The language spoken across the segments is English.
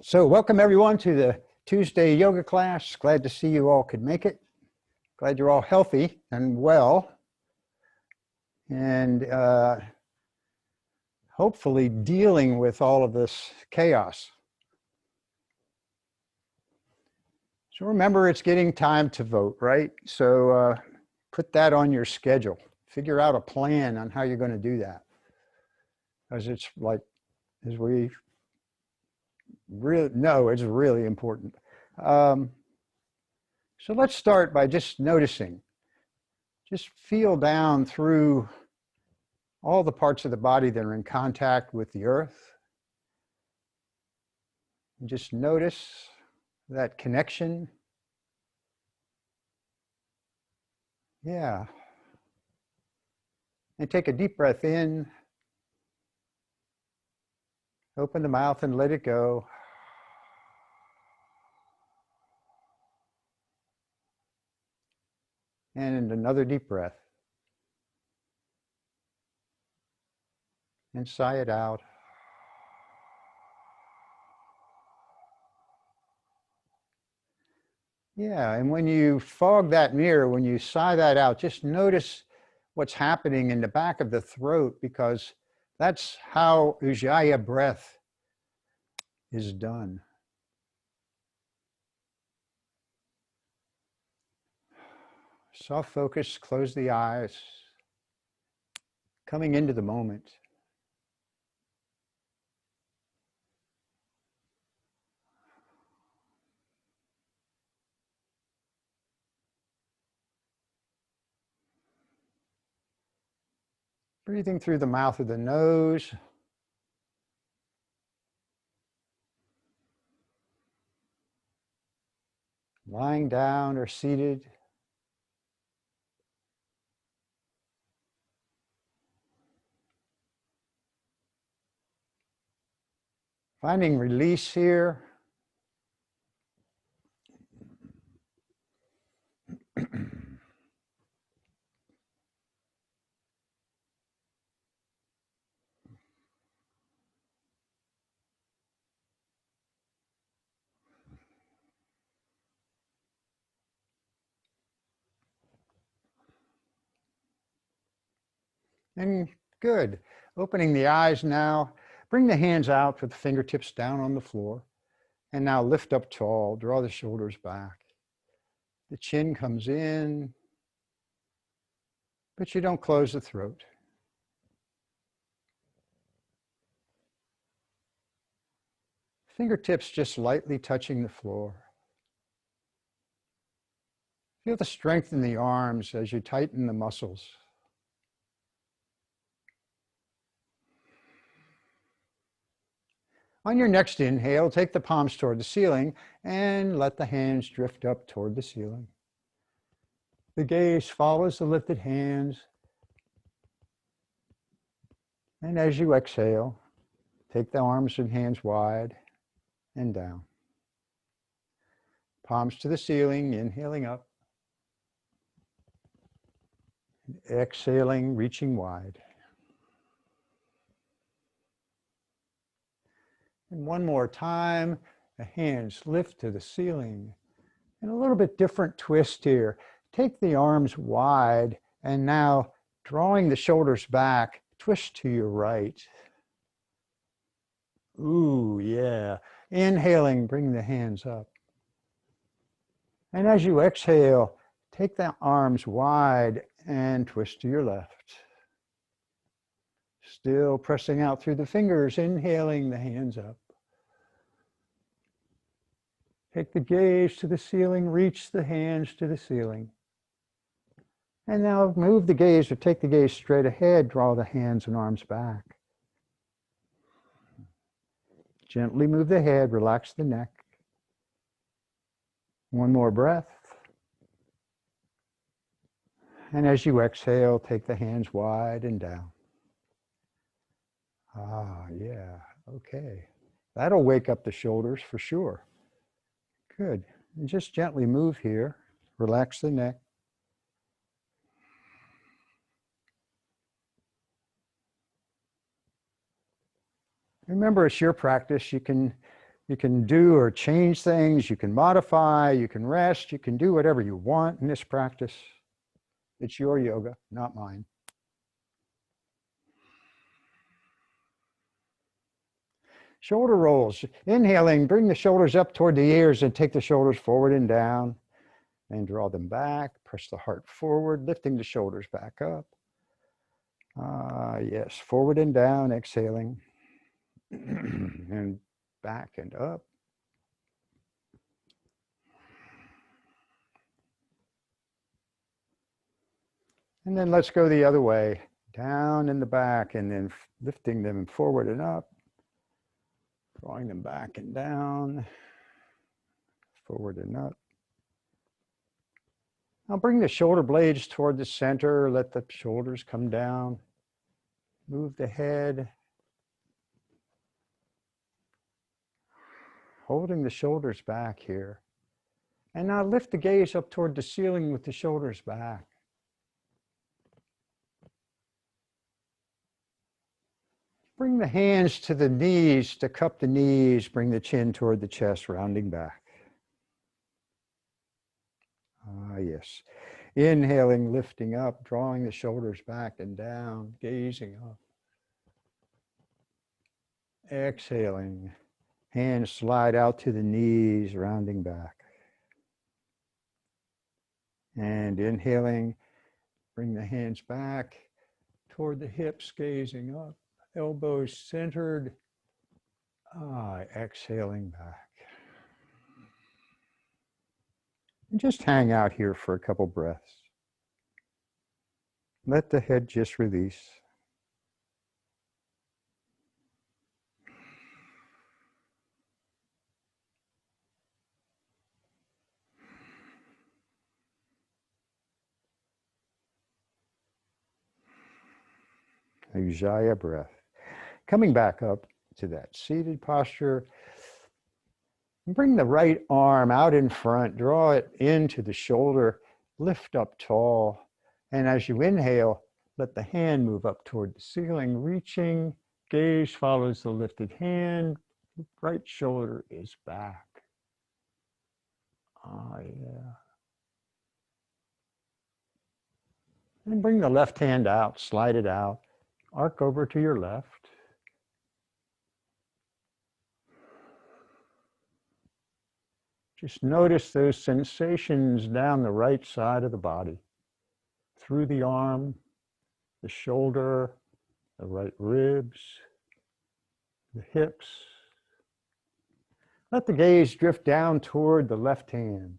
So welcome everyone to the Tuesday yoga class. Glad to see you all could make it. Glad you're all healthy and well, and hopefully dealing with all of this chaos. So remember, it's getting time to vote, right? So put that on your schedule. Figure out a plan on how you're going to do that. Because it's like, as we really know, it's really important. So let's start by just noticing. Just feel down through all the parts of the body that are in contact with the earth. And just notice that connection. Yeah. And take a deep breath in. Open the mouth and let it go. And another deep breath. And sigh it out. Yeah, and when you fog that mirror, when you sigh that out, just notice what's happening in the back of the throat, because that's how Ujjayi breath is done. Soft focus, close the eyes, coming into the moment. Breathing through the mouth or the nose. Lying down or seated. Finding release here. And good. Opening the eyes now. Bring the hands out with the fingertips down on the floor. And now lift up tall. Draw the shoulders back. The chin comes in, but you don't close the throat. Fingertips just lightly touching the floor. Feel the strength in the arms as you tighten the muscles. On your next inhale, take the palms toward the ceiling and let the hands drift up toward the ceiling. The gaze follows the lifted hands. And as you exhale, take the arms and hands wide and down. Palms to the ceiling, inhaling up. Exhaling, reaching wide. And one more time, the hands lift to the ceiling. And a little bit different twist here. Take the arms wide and now drawing the shoulders back, twist to your right. Ooh, yeah. Inhaling, bring the hands up. And as you exhale, take the arms wide and twist to your left. Still pressing out through the fingers, inhaling the hands up. Take the gaze to the ceiling, reach the hands to the ceiling. And now move the gaze or take the gaze straight ahead, draw the hands and arms back. Gently move the head, relax the neck. One more breath. And as you exhale, take the hands wide and down. Ah, yeah, okay. That'll wake up the shoulders for sure. Good. And just gently move here. Relax the neck. Remember, it's your practice. You can You can do or change things, you can modify, you can rest, you can do whatever you want in this practice. It's your yoga, not mine. Shoulder rolls. Inhaling, bring the shoulders up toward the ears and take the shoulders forward and down. And draw them back. Press the heart forward, lifting the shoulders back up. Yes, forward and down, exhaling. And back and up. And then let's go the other way. Down in the back and then lifting them forward and up. Drawing them back and down. Forward and up. Now bring the shoulder blades toward the center. Let the shoulders come down. Move the head. Holding the shoulders back here. And now lift the gaze up toward the ceiling with the shoulders back. Bring the hands to the knees to cup the knees. Bring the chin toward the chest, rounding back. Yes. Inhaling, lifting up, drawing the shoulders back and down, gazing up. Exhaling, hands slide out to the knees, rounding back. And inhaling, bring the hands back toward the hips, gazing up. Elbows centered. Exhaling back. And just hang out here for a couple breaths. Let the head just release. Ujjayi breath. Coming back up to that seated posture. Bring the right arm out in front, draw it into the shoulder, lift up tall. And as you inhale, let the hand move up toward the ceiling, reaching, gaze follows the lifted hand, right shoulder is back. Yeah. And bring the left hand out, slide it out, arc over to your left. Just notice those sensations down the right side of the body, through the arm, the shoulder, the right ribs, the hips. Let the gaze drift down toward the left hand.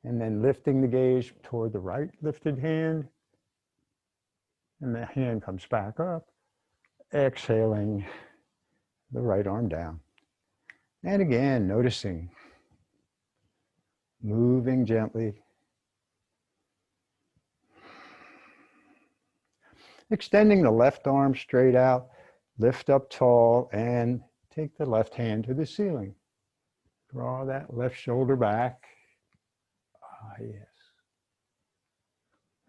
And then lifting the gaze toward the right lifted hand. And the hand comes back up. Exhaling the right arm down. And again, noticing, moving gently. Extending the left arm straight out, lift up tall, and take the left hand to the ceiling. Draw that left shoulder back. Yes.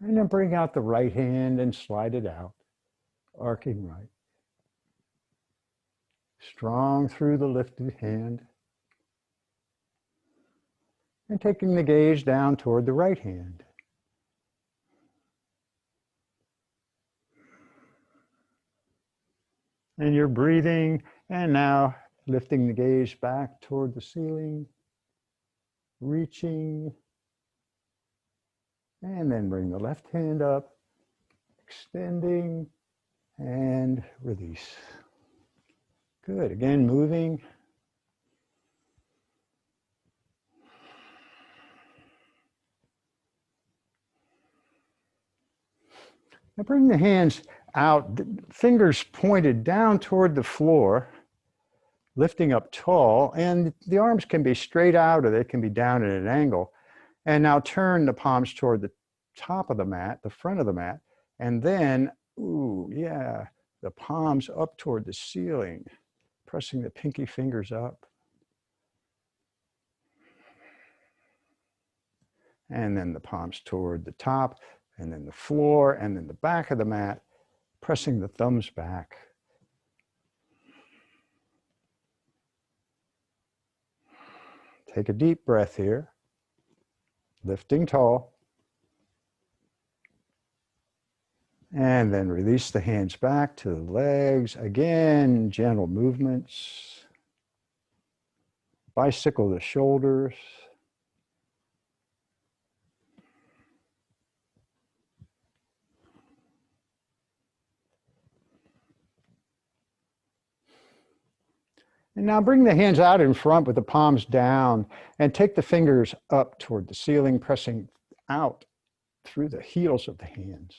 And then bring out the right hand and slide it out, arcing right. Strong through the lifted hand. And taking the gaze down toward the right hand. And you're breathing, and now lifting the gaze back toward the ceiling, reaching, and then bring the left hand up, extending, and release. Good, again, moving. Now bring the hands out, fingers pointed down toward the floor, lifting up tall, and the arms can be straight out or they can be down at an angle. And now turn the palms toward the top of the mat, the front of the mat, and then, the palms up toward the ceiling, pressing the pinky fingers up. And then the palms toward the top, and then the floor, and then the back of the mat. pressing the thumbs back. Take a deep breath here, lifting tall. And then release the hands back to the legs. Again, gentle movements. Bicycle the shoulders. And now bring the hands out in front with the palms down and take the fingers up toward the ceiling, pressing out through the heels of the hands.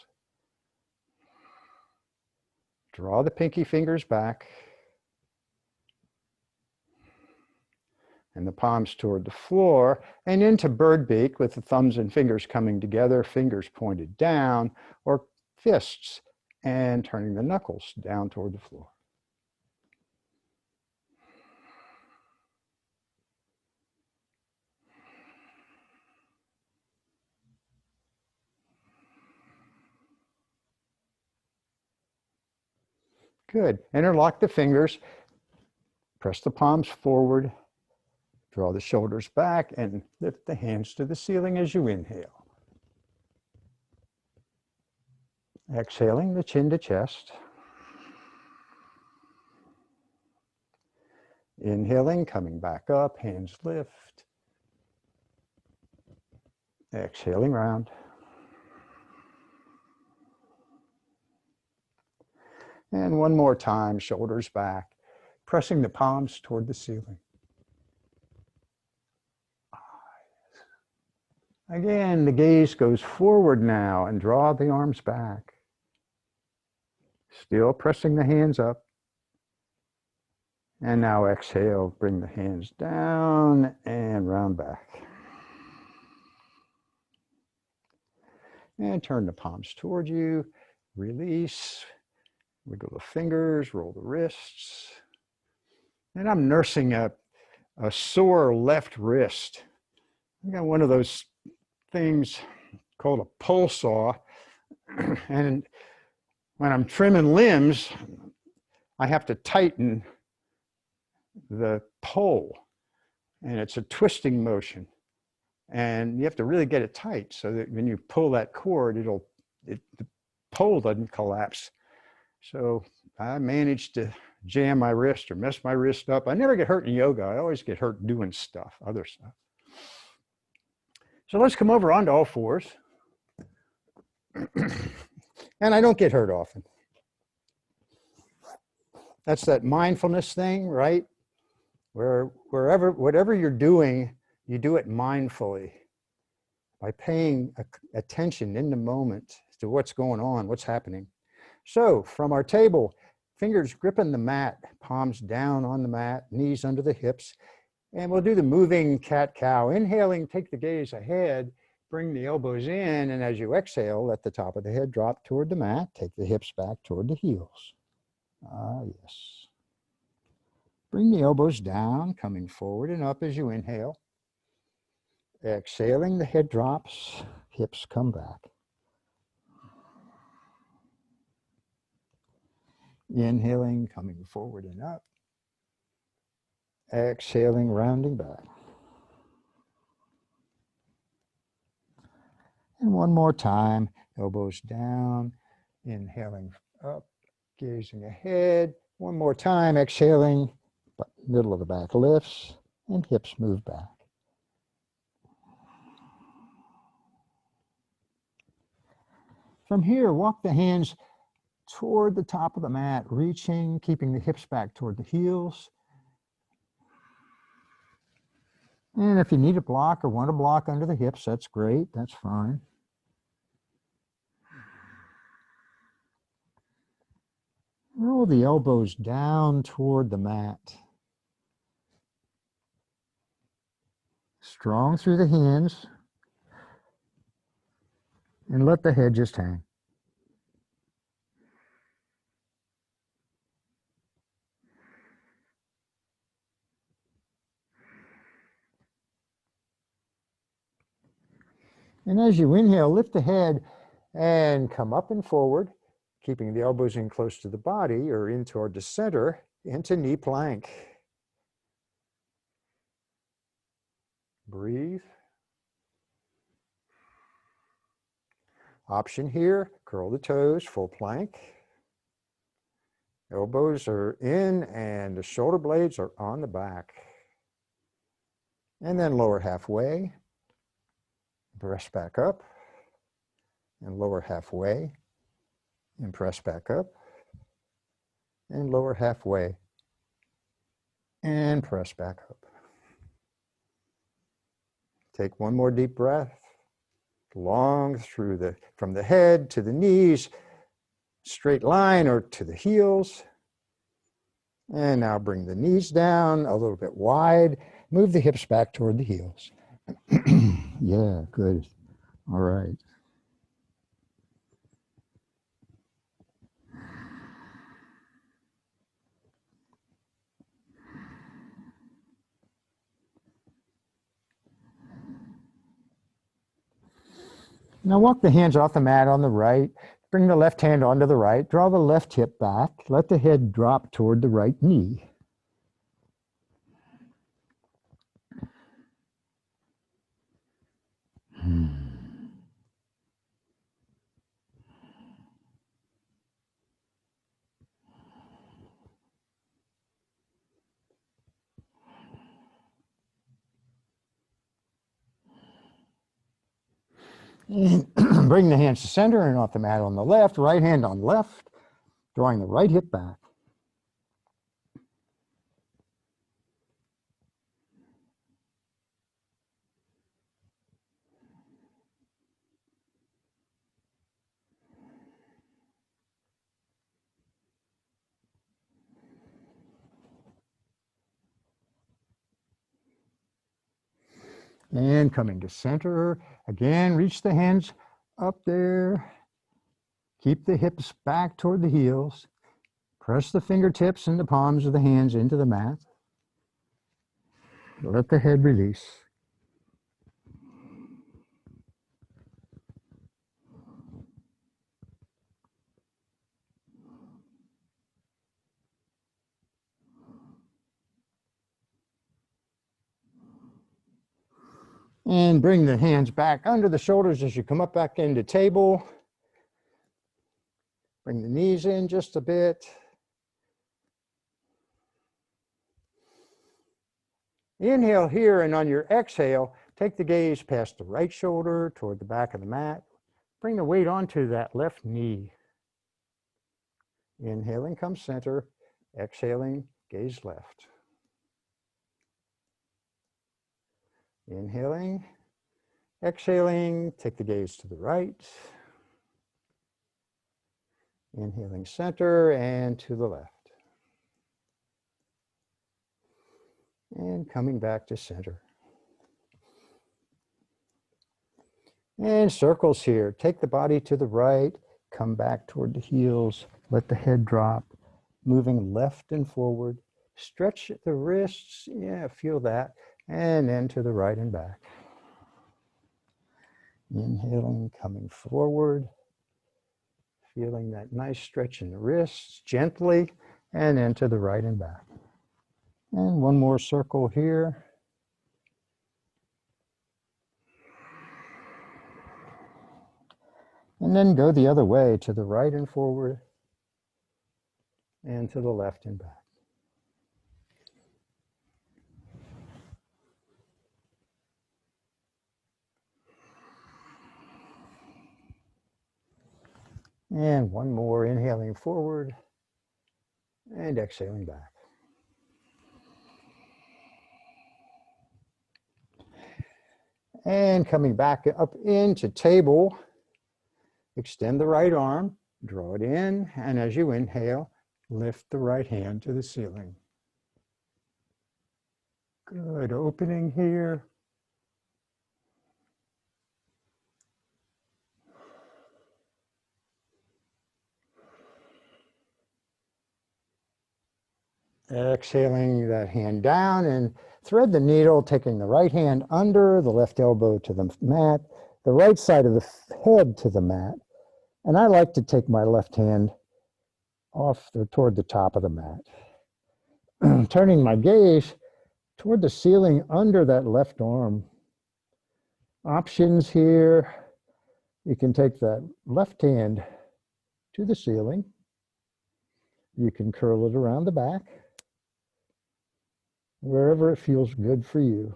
Draw the pinky fingers back and the palms toward the floor and into bird beak with the thumbs and fingers coming together, fingers pointed down, or fists and turning the knuckles down toward the floor. Good. Interlock the fingers, press the palms forward, draw the shoulders back, and lift the hands to the ceiling as you inhale. Exhaling the chin to chest. Inhaling, coming back up, hands lift. Exhaling round. And one more time, shoulders back, pressing the palms toward the ceiling. Again, the gaze goes forward now and draw the arms back. Still pressing the hands up. And now exhale, bring the hands down and round back. And turn the palms toward you. Release. Wiggle the fingers, roll the wrists. And I'm nursing a sore left wrist. I got one of those things called a pole saw. And when I'm trimming limbs, I have to tighten the pole. And it's a twisting motion. And you have to really get it tight so that when you pull that cord, the pole doesn't collapse. So I managed to jam my wrist or mess my wrist up. I never get hurt in yoga. I always get hurt doing stuff, other stuff. So let's come over onto all fours. And I don't get hurt often. That's that mindfulness thing, right? Whatever you're doing, you do it mindfully by paying attention in the moment to what's going on, what's happening. So from our table, fingers gripping the mat, palms down on the mat, knees under the hips, and we'll do the moving cat-cow. Inhaling, take the gaze ahead, bring the elbows in, and as you exhale, let the top of the head drop toward the mat, take the hips back toward the heels. Ah, yes. Bring the elbows down, coming forward and up as you inhale. Exhaling, the head drops, hips come back. Inhaling, coming forward and up. Exhaling, rounding back. And one more time, elbows down, inhaling up, gazing ahead. One more time, exhaling, middle of the back lifts, and hips move back. From here, walk the hands toward the top of the mat, reaching, keeping the hips back toward the heels. And if you need a block or want a block under the hips, that's great, that's fine. Roll the elbows down toward the mat. Strong through the hands. And let the head just hang. And as you inhale, lift the head and come up and forward. keeping the elbows in close to the body or in toward the center, into knee plank. Breathe. Option here, curl the toes, full plank. Elbows are in and the shoulder blades are on the back. And then lower halfway, press back up, and lower halfway, and press back up, and lower halfway, and press back up. Take one more deep breath, long through from the head to the knees, straight line or to the heels. And now bring the knees down a little bit wide. Move the hips back toward the heels. Yeah, good. All right. Now walk the hands off the mat on the right. Bring the left hand onto the right. Draw the left hip back. Let the head drop toward the right knee. And bring the hands to center and off the mat on the left. Right hand on left. Drawing the right hip back. And coming to center, again, reach the hands up there. Keep the hips back toward the heels. Press the fingertips and the palms of the hands into the mat. Let the head release. And bring the hands back under the shoulders as you come up back into table. Bring the knees in just a bit. Inhale here, and on your exhale, take the gaze past the right shoulder toward the back of the mat. Bring the weight onto that left knee. Inhaling, come center. Exhaling, gaze left. Inhaling, exhaling, take the gaze to the right. Inhaling center and to the left. And coming back to center. And circles here. Take the body to the right, come back toward the heels, let the head drop, moving left and forward. Stretch the wrists, yeah, feel that. And then to the right and back. Inhaling, coming forward. Feeling that nice stretch in the wrists, gently, and then to the right and back. And one more circle here. And then go the other way, to the right and forward, and to the left and back. And one more, inhaling forward and exhaling back. And coming back up into table, extend the right arm, draw it in, and as you inhale, lift the right hand to the ceiling. Good, opening here. Exhaling that hand down and thread the needle, taking the right hand under, the left elbow to the mat, the right side of the head to the mat. And I like to take my left hand off toward the top of the mat, turning my gaze toward the ceiling under that left arm. Options here. You can take that left hand to the ceiling. You can curl it around the back, wherever it feels good for you.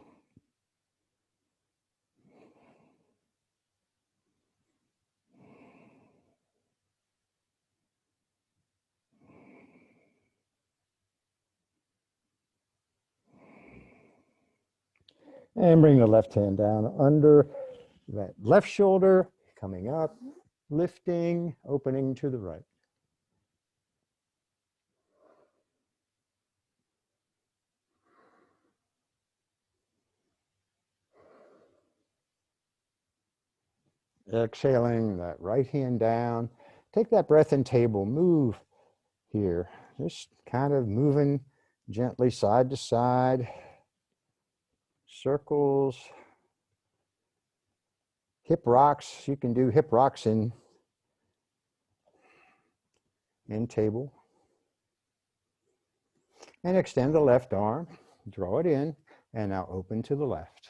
And bring the left hand down under that left shoulder, coming up, lifting, opening to the right. Exhaling that right hand down. Take that breath in table, move here. Just kind of moving gently side to side. Circles. Hip rocks, you can do hip rocks in table. And extend the left arm, draw it in, and now open to the left.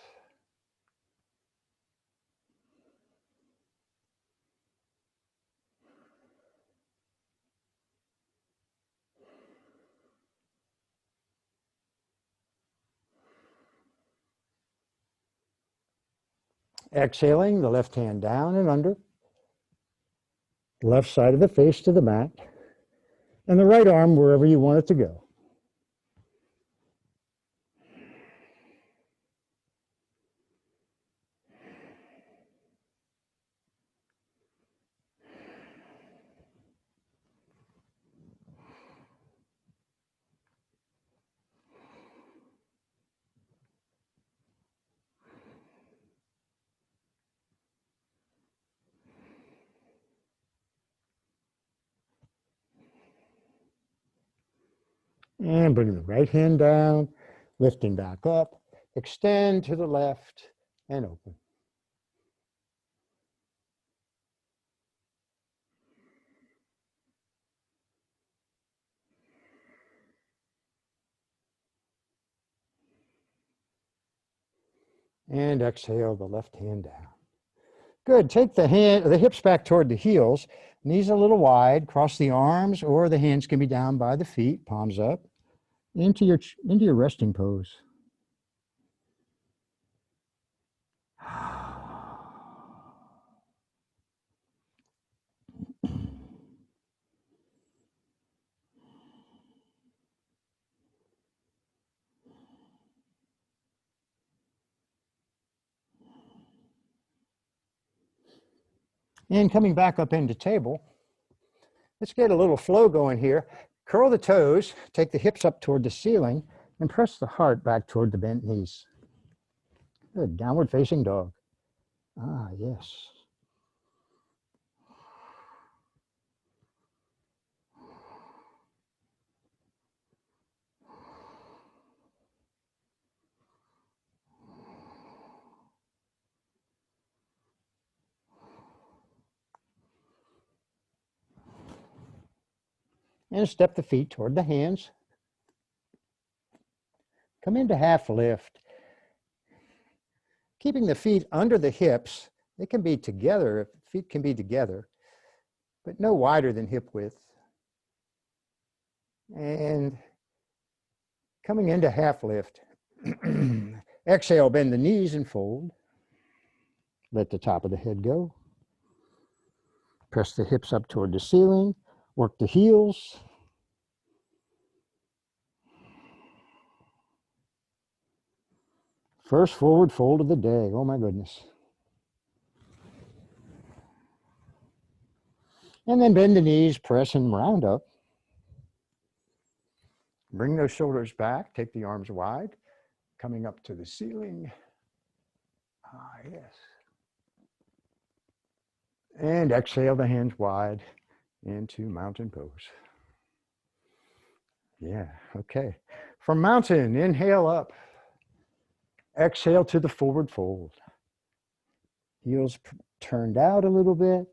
Exhaling, the left hand down and under, left side of the face to the mat, and the right arm wherever you want it to go. And bring the right hand down, lifting back up, extend to the left, and open. And exhale the left hand down. Good, take the hips back toward the heels, knees a little wide, cross the arms, or the hands can be down by the feet, palms up, into your resting pose. And coming back up into table, let's get a little flow going here. Curl the toes, take the hips up toward the ceiling, and press the heart back toward the bent knees. Good, downward facing dog. Ah, yes. And step the feet toward the hands. Come into half lift. Keeping the feet under the hips, they can be together, feet can be together, but no wider than hip width. And coming into half lift. Exhale, bend the knees and fold. Let the top of the head go. Press the hips up toward the ceiling. Work the heels. First forward fold of the day. Oh my goodness. And then bend the knees, press and round up. Bring those shoulders back. Take the arms wide. Coming up to the ceiling. Ah, yes. And exhale the hands wide into mountain pose. Yeah, okay. From mountain, inhale up. Exhale to the forward fold. Heels turned out a little bit.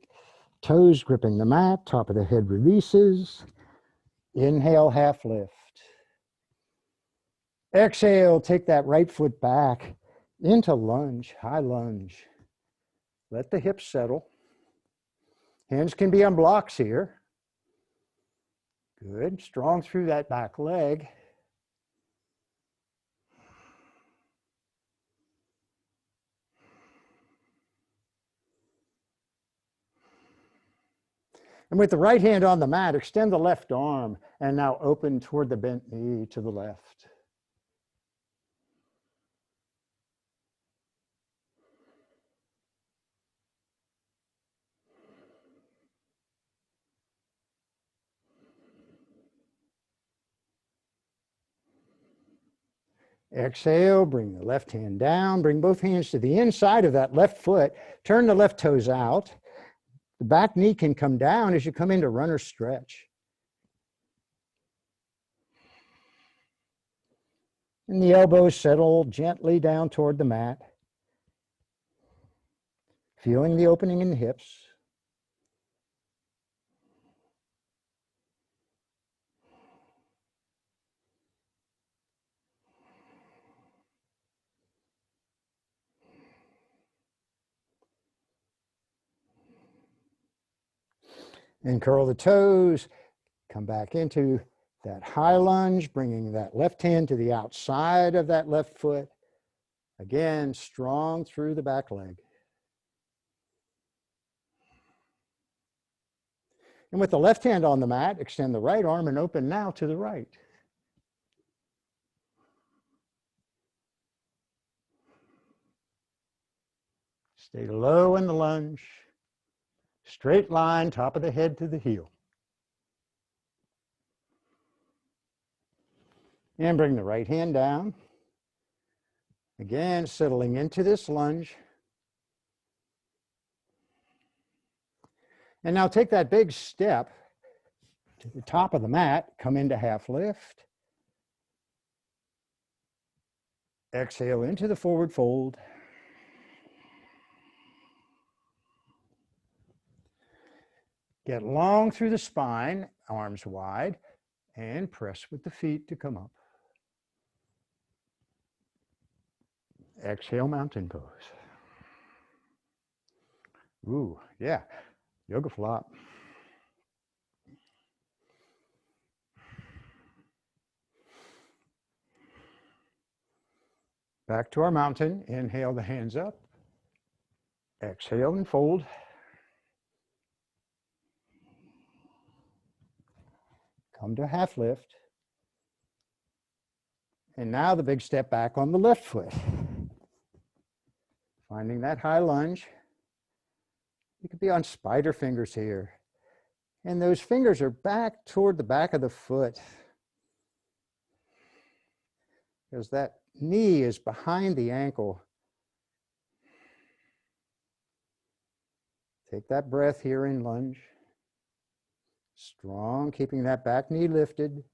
Toes gripping the mat, top of the head releases. Inhale, half lift. Exhale, take that right foot back into lunge, high lunge. Let the hips settle. Hands can be on blocks here. Good, strong through that back leg. And with the right hand on the mat, extend the left arm and now open toward the bent knee to the left. Exhale, bring the left hand down, bring both hands to the inside of that left foot, turn the left toes out. The back knee can come down as you come into runner stretch. And the elbows settle gently down toward the mat. Feeling the opening in the hips. And curl the toes, come back into that high lunge, bringing that left hand to the outside of that left foot. Again, strong through the back leg. And with the left hand on the mat, extend the right arm and open now to the right. Stay low in the lunge. Straight line, top of the head to the heel. And bring the right hand down. Again, settling into this lunge. And now take that big step to the top of the mat, come into half lift. Exhale into the forward fold. Get long through the spine, arms wide, and press with the feet to come up. Exhale, mountain pose. Ooh, yeah, yoga flop. Back to our mountain. Inhale the hands up. Exhale and fold. Come to half lift. And now the big step back on the left foot. Finding that high lunge. You could be on spider fingers here. And those fingers are back toward the back of the foot. Because that knee is behind the ankle. Take that breath here in lunge. Strong, keeping that back knee lifted.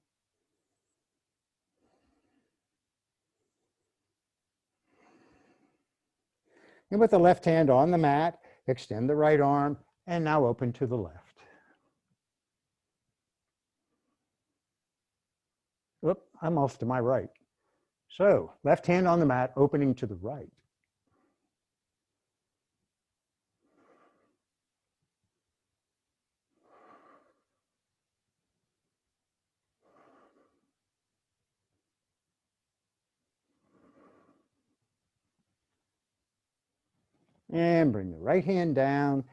And with the left hand on the mat, extend the right arm and now open to the left. Oop, I'm off to my right. So left hand on the mat, opening to the right. And bring the right hand down.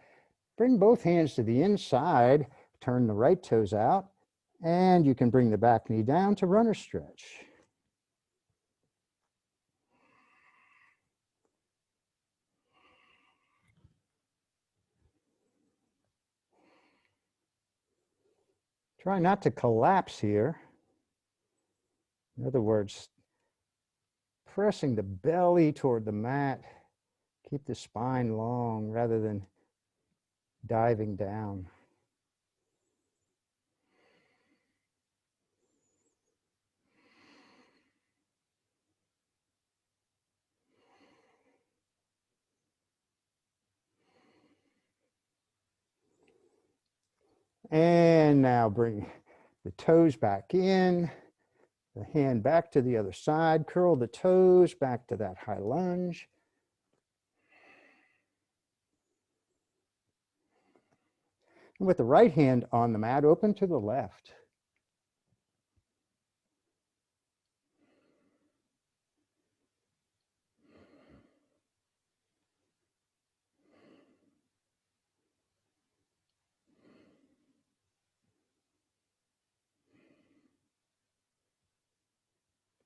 Bring both hands to the inside. Turn the right toes out. And you can bring the back knee down to runner stretch. Try not to collapse here. In other words, pressing the belly toward the mat. Keep the spine long rather than diving down. And now bring the toes back in, the hand back to the other side, curl the toes back to that high lunge. And with the right hand on the mat, open to the left.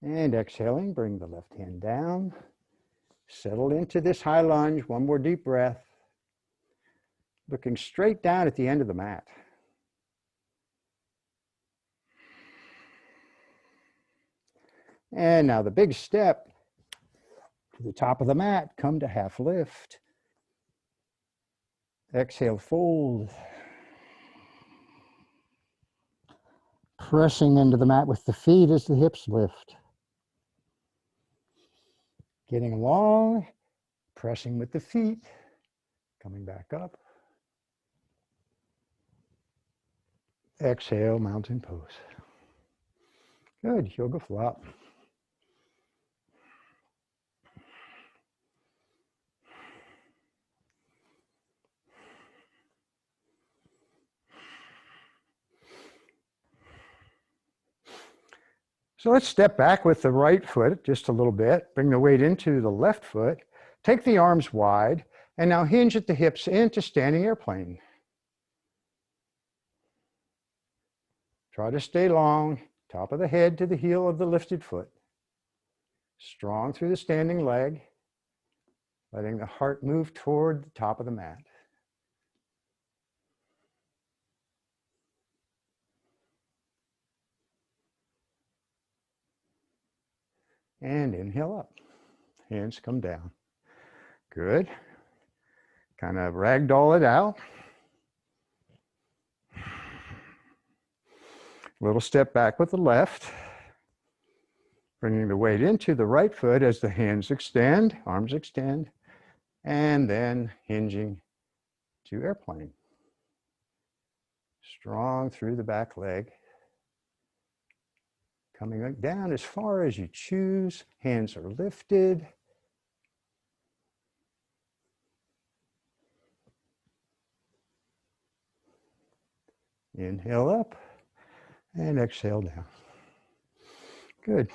And exhaling, bring the left hand down. Settle into this high lunge. One more deep breath. Looking straight down at the end of the mat. And now the big step to the top of the mat, come to half lift. Exhale, fold. Pressing into the mat with the feet as the hips lift. Getting long, pressing with the feet, coming back up. Exhale, mountain pose. Good, yoga flop. So let's step back with the right foot just a little bit. Bring the weight into the left foot. Take the arms wide, and now hinge at the hips into standing airplane. Try to stay long, top of the head to the heel of the lifted foot. Strong through the standing leg, letting the heart move toward the top of the mat. And inhale up. Hands come down. Good. Kind of ragdoll it out. Little step back with the left. Bringing the weight into the right foot as the hands extend, arms extend, and then hinging to airplane. Strong through the back leg. Coming down as far as you choose. Hands are lifted. Inhale up and exhale down. Good.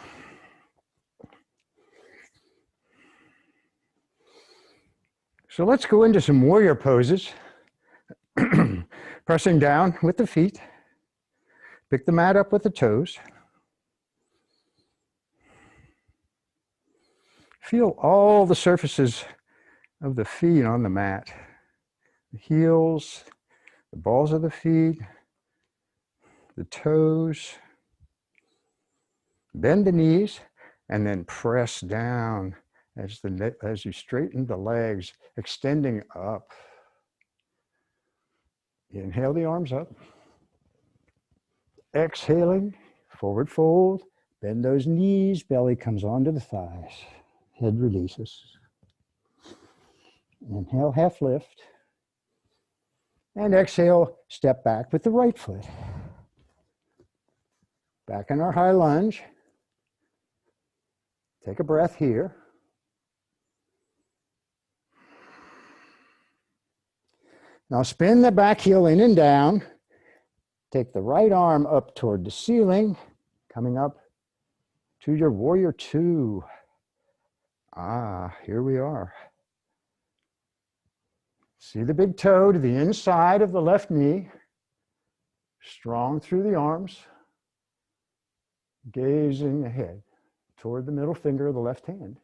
So let's go into some warrior poses. Pressing down with the feet. Pick the mat up with the toes. Feel all the surfaces of the feet on the mat. The heels, the balls of the feet, the toes. Bend the knees and then press down as you straighten the legs, extending up. Inhale the arms up. Exhaling, forward fold. Bend those knees, belly comes onto the thighs. Head releases. Inhale, half lift. And exhale, step back with the right foot. Back in our high lunge. Take a breath here. Now spin the back heel in and down. Take the right arm up toward the ceiling, coming up to your warrior two. Here we are. See the big toe to the inside of the left knee. Strong through the arms. Gazing ahead toward the middle finger of the left hand.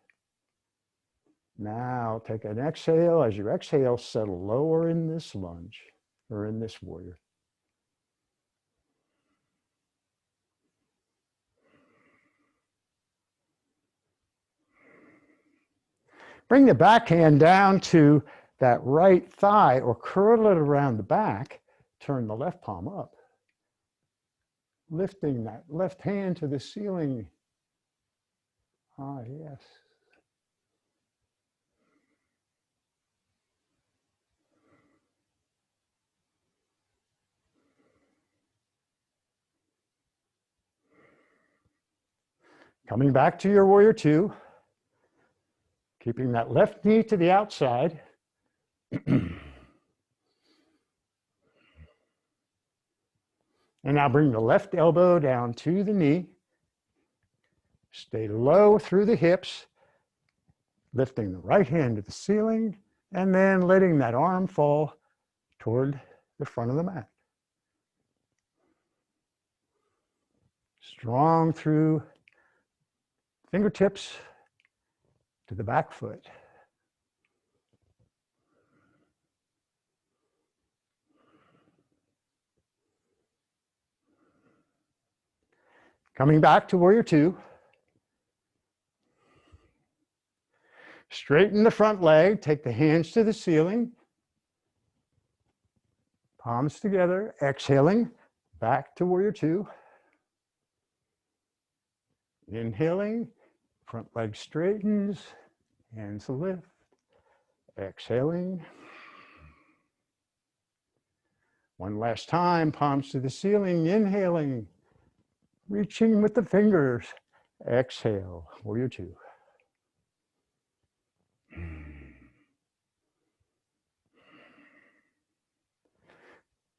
Now take an exhale. As you exhale, settle lower in this lunge or in this warrior. Bring the back hand down to that right thigh or curl it around the back. Turn the left palm up. Lifting that left hand to the ceiling. Yes. Coming back to your warrior two, keeping that left knee to the outside. And now bring the left elbow down to the knee. Stay low through the hips, lifting the right hand to the ceiling, and then letting that arm fall toward the front of the mat. Strong through fingertips to the back foot. Coming back to warrior two. Straighten the front leg, take the hands to the ceiling. Palms together, exhaling, back to warrior two. Inhaling, front leg straightens, hands lift. Exhaling. One last time, palms to the ceiling, inhaling, reaching with the fingers. Exhale, warrior two.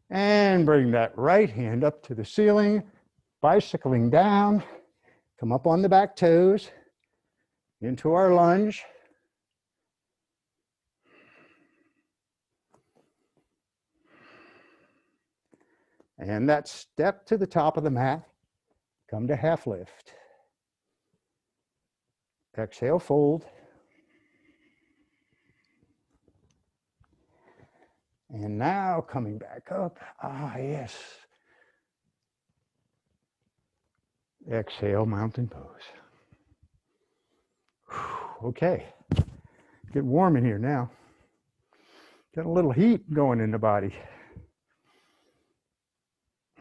And bring that right hand up to the ceiling, bicycling down, come up on the back toes, into our lunge. And that step to the top of the mat, come to half lift. Exhale, fold. And now coming back up, yes. Exhale, mountain pose. Okay, get warm in here now. Got a little heat going in the body.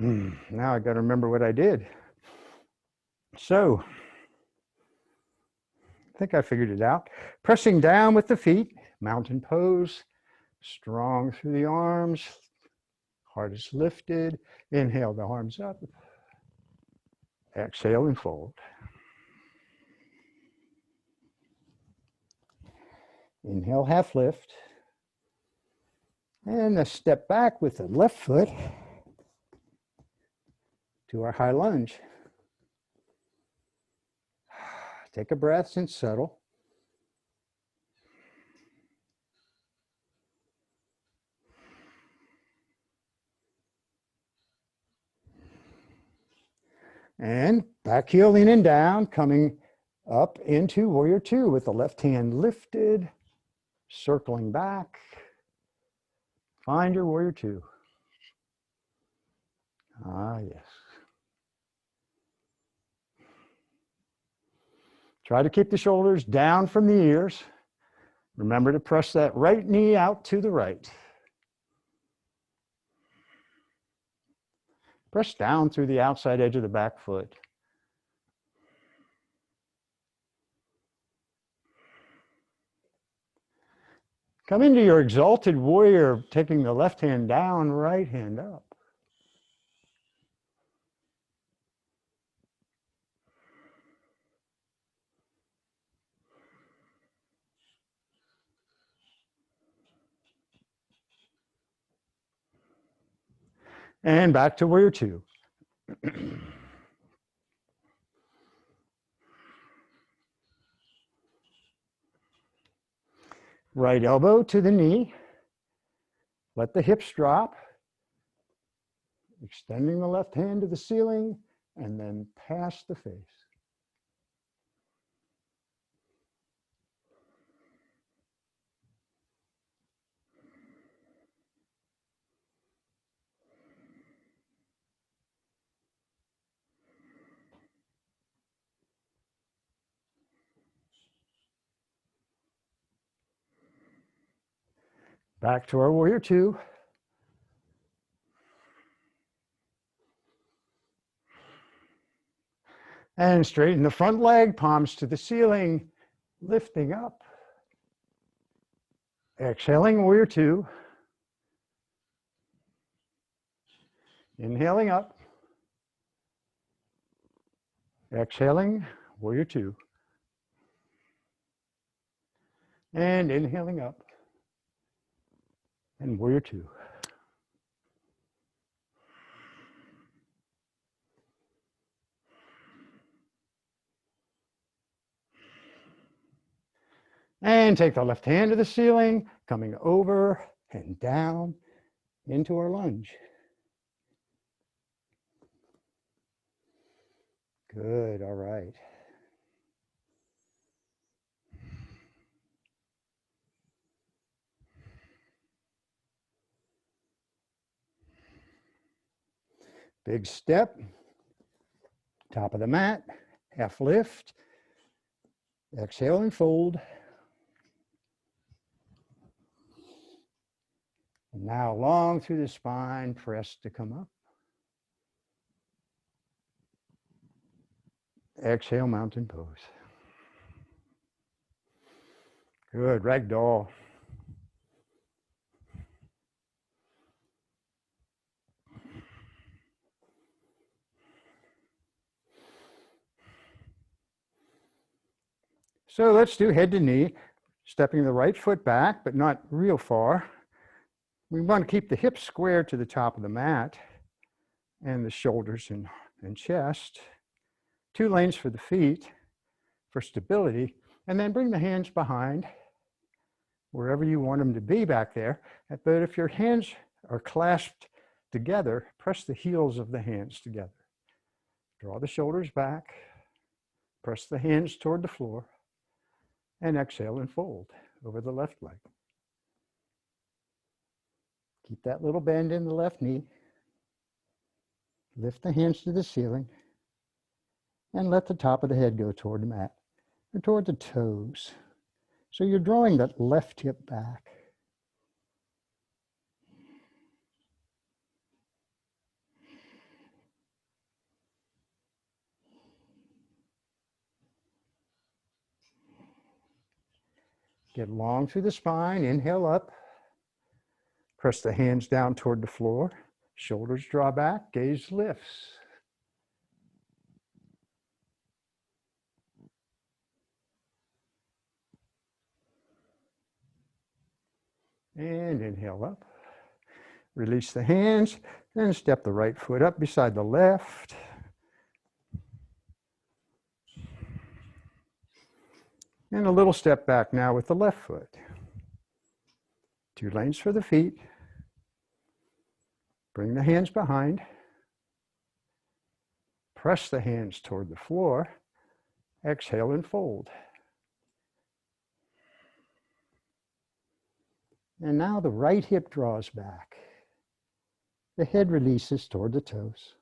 Now I got to remember what I did. So, I think I figured it out. Pressing down with the feet, mountain pose, strong through the arms, heart is lifted. Inhale the arms up. Exhale and fold. Inhale, half lift. And a step back with the left foot to our high lunge. Take a breath and settle. And back heel leaning down, coming up into warrior two with the left hand lifted, circling back. Find your warrior two. Yes. Try to keep the shoulders down from the ears. Remember to press that right knee out to the right. Press down through the outside edge of the back foot. Come into your exalted warrior, taking the left hand down, right hand up. And back to warrior two. Right elbow to the knee. Let the hips drop. Extending the left hand to the ceiling and then past the face. Back to our warrior two. And straighten the front leg, palms to the ceiling, lifting up. Exhaling, warrior two. Inhaling up. Exhaling, warrior two. And inhaling up. And warrior two. And take the left hand to the ceiling, coming over and down into our lunge. Good, all right. Big step, top of the mat, half lift, exhale and fold. And now long through the spine, press to come up. Exhale, mountain pose. Good, ragdoll. So let's do head to knee, stepping the right foot back, but not real far. We want to keep the hips square to the top of the mat and the shoulders and chest. 2 lanes for the feet for stability, and then bring the hands behind wherever you want them to be back there. But if your hands are clasped together, press the heels of the hands together. Draw the shoulders back, press the hands toward the floor, and exhale and fold over the left leg. Keep that little bend in the left knee. Lift the hands to the ceiling and let the top of the head go toward the mat or toward the toes. So you're drawing that left hip back. Get long through the spine, inhale up. Press the hands down toward the floor. Shoulders draw back, gaze lifts. And inhale up. Release the hands, and step the right foot up beside the left. And a little step back now with the left foot. 2 lanes for the feet. Bring the hands behind. Press the hands toward the floor. Exhale and fold. And now the right hip draws back. The head releases toward the toes.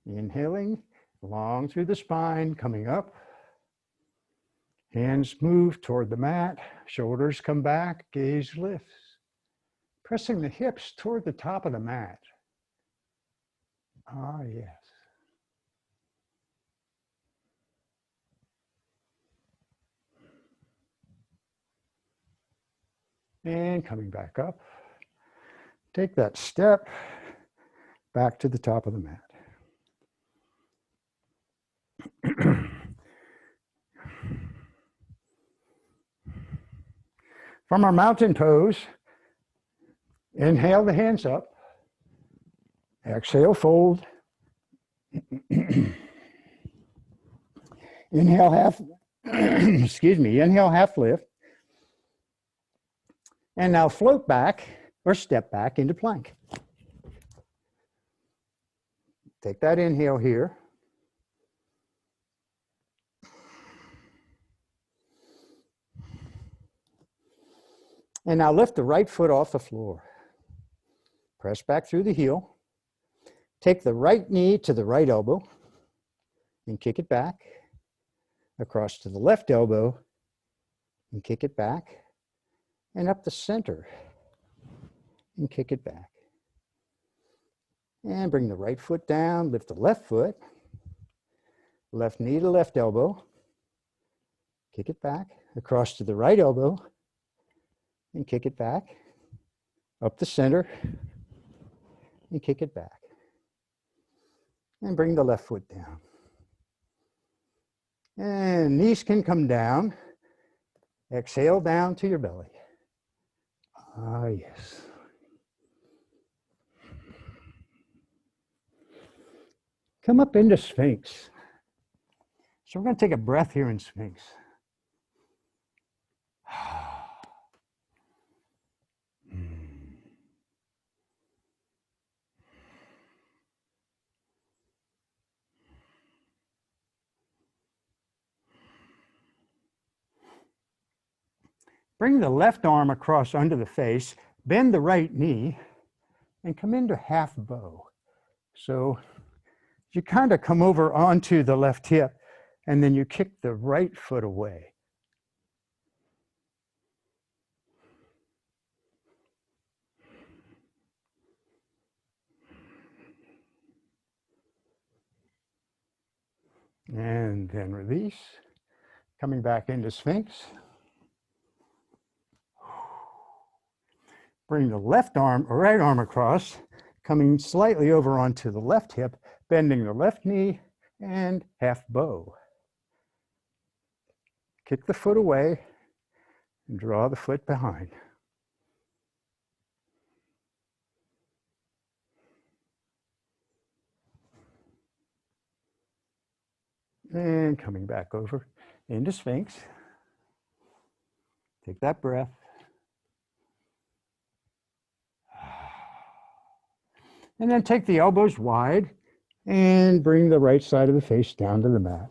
Inhaling, long through the spine, coming up. Hands move toward the mat, shoulders come back, gaze lifts. Pressing the hips toward the top of the mat. Ah, yes. And coming back up. Take that step back to the top of the mat. From our mountain pose, inhale the hands up. Exhale, fold. Inhale, half, inhale, half lift. And now float back or step back into plank. Take that inhale here. And now lift the right foot off the floor. Press back through the heel. Take the right knee to the right elbow and kick it back. Across to the left elbow and kick it back. And up the center and kick it back. And bring the right foot down, lift the left foot, left knee to left elbow, kick it back, across to the right elbow, and kick it back, up the center, and kick it back. And bring the left foot down. And knees can come down. Exhale down to your belly. Ah, yes. Come up into Sphinx. So we're going to take a breath here in Sphinx. Bring the left arm across under the face, bend the right knee, and come into half bow. So you kind of come over onto the left hip, and then you kick the right foot away. And then release, coming back into Sphinx. Bring the left arm or right arm across, coming slightly over onto the left hip, bending the left knee, and half bow. Kick the foot away and draw the foot behind. And coming back over into Sphinx. Take that breath. And then take the elbows wide and bring the right side of the face down to the mat.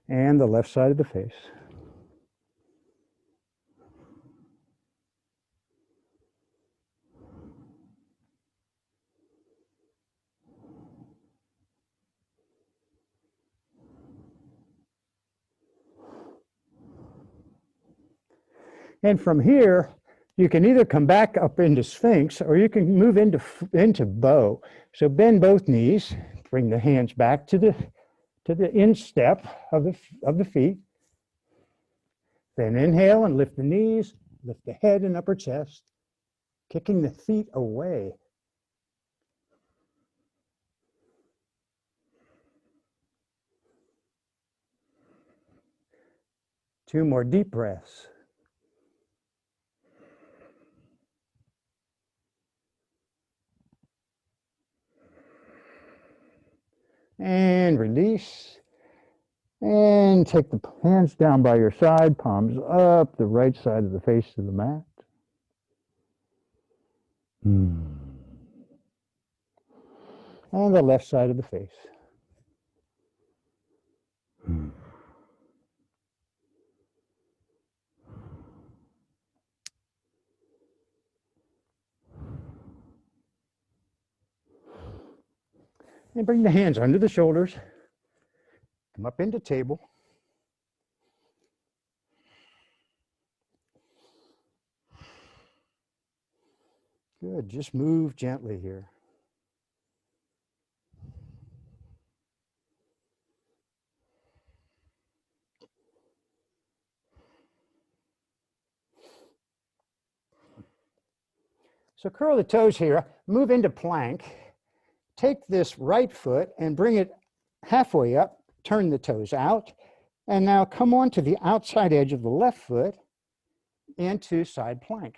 And the left side of the face. And from here, you can either come back up into Sphinx or you can move into bow. So bend both knees, bring the hands back to the instep of the feet. Then inhale and lift the knees, lift the head and upper chest, kicking the feet away. Two more deep breaths. And release. And take the hands down by your side, palms up, the right side of the face to the mat. And the left side of the face. And bring the hands under the shoulders. Come up into table. Good, just move gently here. So curl the toes here, move into plank. Take this right foot and bring it halfway up, turn the toes out, and now come on to the outside edge of the left foot into side plank.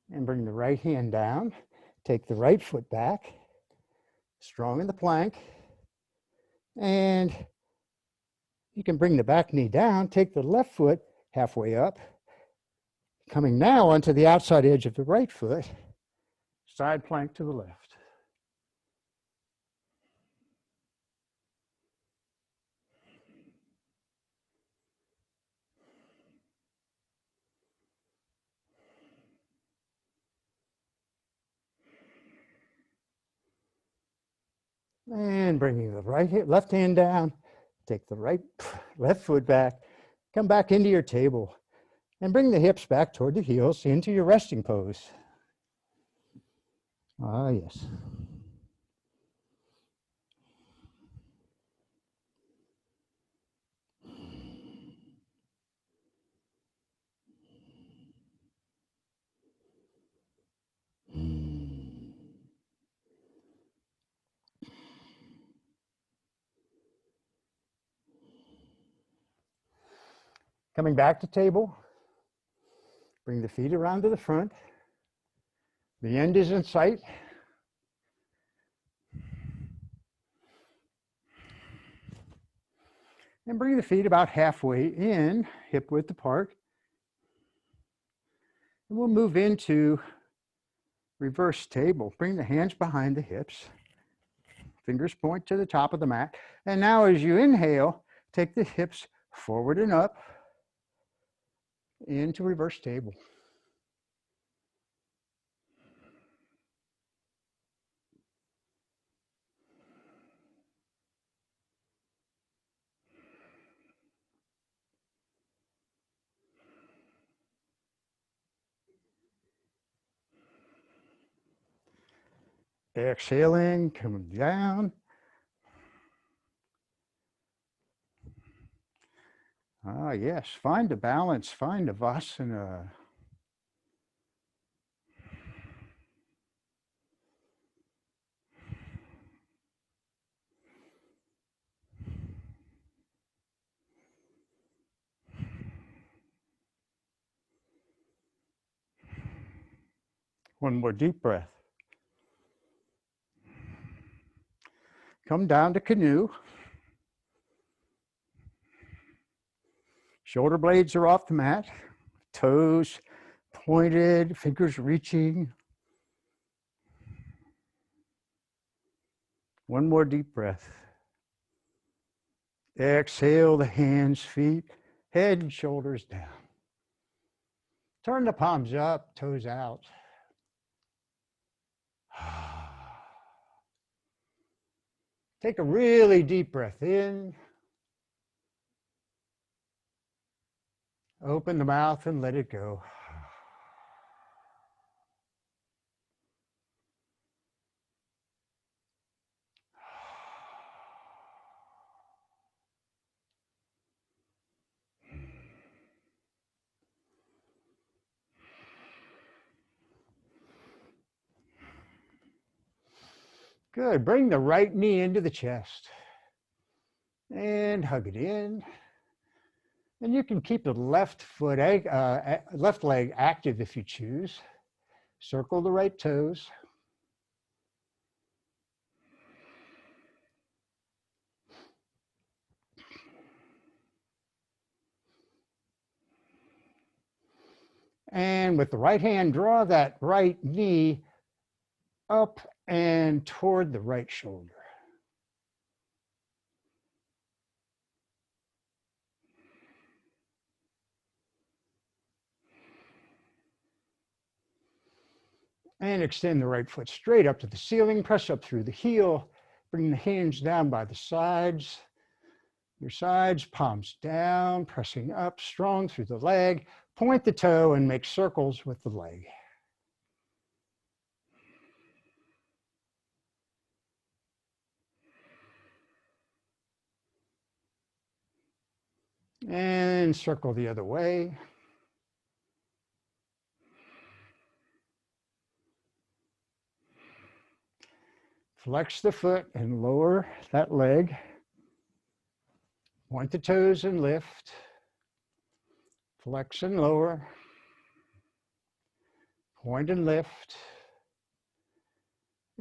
And bring the right hand down, take the right foot back, strong in the plank, and you can bring the back knee down, take the left foot halfway up, coming now onto the outside edge of the right foot, side plank to the left. And bringing the left hand down, take the left foot back, come back into your table, and bring the hips back toward the heels into your resting pose. Ah, yes. Coming back to table, bring the feet around to the front. The end is in sight. And bring the feet about halfway in, hip width apart. And we'll move into reverse table. Bring the hands behind the hips. Fingers point to the top of the mat. And now as you inhale, take the hips forward and up into reverse table. Exhaling, coming down. Ah, yes, find a balance, find a Vasana. One more deep breath. Come down to canoe. Shoulder blades are off the mat. Toes pointed, fingers reaching. One more deep breath. Exhale the hands, feet, head and shoulders down. Turn the palms up, toes out. Take a really deep breath in. Open the mouth and let it go. Good. Bring the right knee into the chest and hug it in. And you can keep the left leg active if you choose. Circle the right toes. And with the right hand, draw that right knee up and toward the right shoulder. And extend the right foot straight up to the ceiling. Press up through the heel. Bring the hands down by the sides. Your sides, palms down, pressing up strong through the leg. Point the toe and make circles with the leg. And circle the other way. Flex the foot and lower that leg. Point the toes and lift. Flex and lower. Point and lift.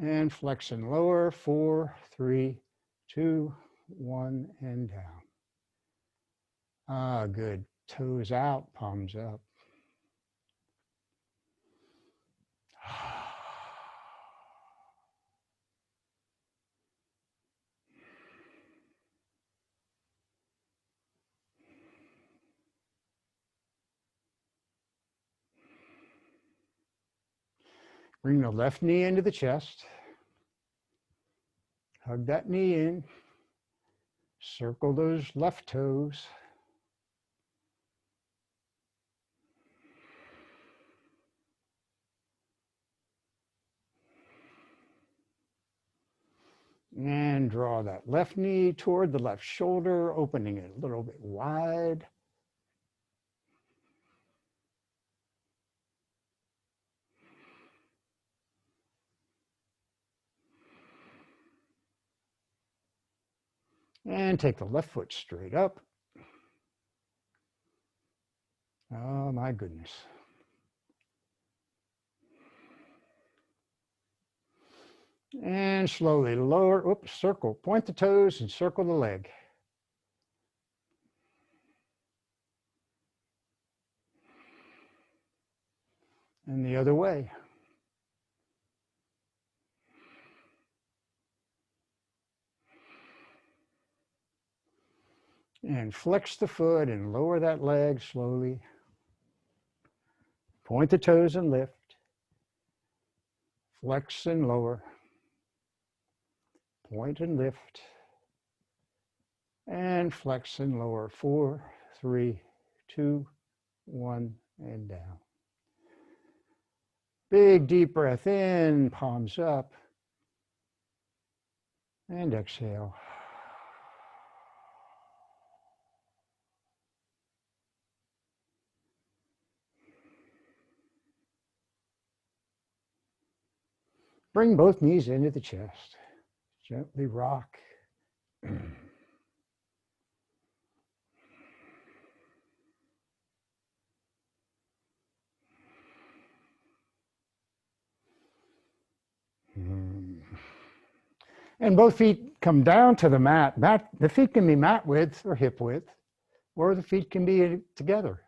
And flex and lower. 4, 3, 2, 1, and down. Ah, good. Toes out, palms up. Bring the left knee into the chest. Hug that knee in. Circle those left toes. And draw that left knee toward the left shoulder, opening it a little bit wide. And take the left foot straight up. Oh my goodness. And slowly lower, oops, circle, point the toes and circle the leg. And the other way. And flex the foot and lower that leg slowly. Point the toes and lift. Flex and lower. Point and lift. And flex and lower. 4, 3, 2, 1, and down. Big deep breath in, palms up. And exhale. Bring both knees into the chest. Gently rock. And both feet come down to the mat. The feet can be mat width or hip width, or the feet can be together.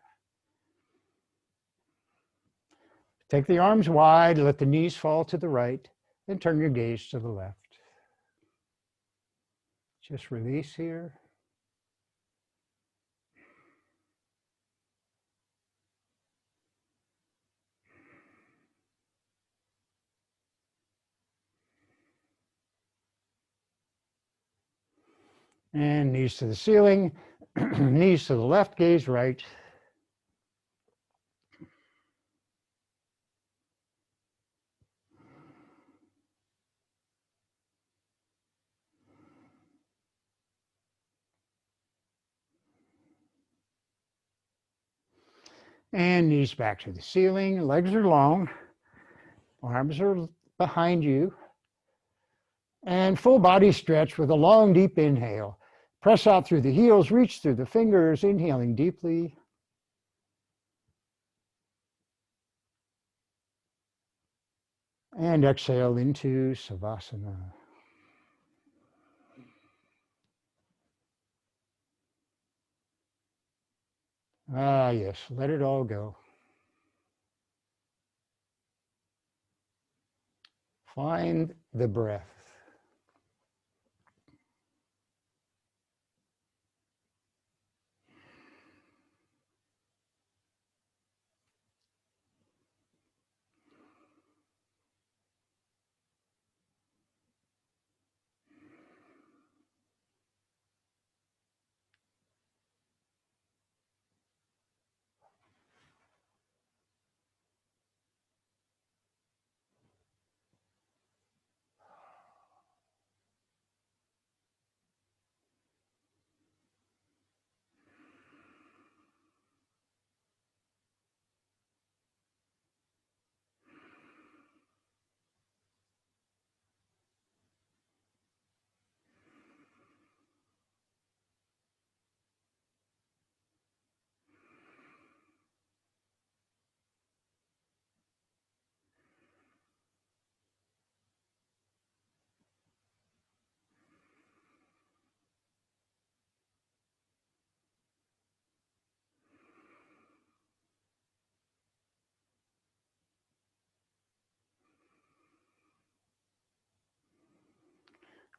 Take the arms wide, let the knees fall to the right, and turn your gaze to the left. Just release here. And knees to the ceiling, knees to the left, gaze right. And knees back to the ceiling, legs are long, arms are behind you. And full body stretch with a long, deep inhale. Press out through the heels, reach through the fingers, inhaling deeply. And exhale into Savasana. Ah, yes, let it all go. Find the breath.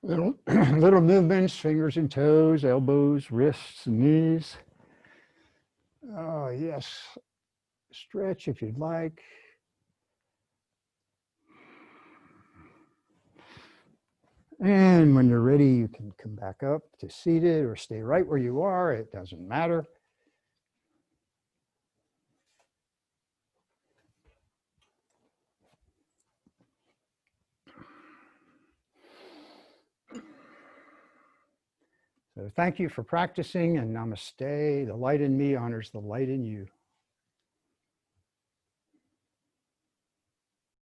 Little, little movements, fingers and toes, elbows, wrists, knees. Oh, yes. Stretch if you'd like. And when you're ready, you can come back up to seated or stay right where you are. It doesn't matter. So thank you for practicing, and namaste. The light in me honors the light in you.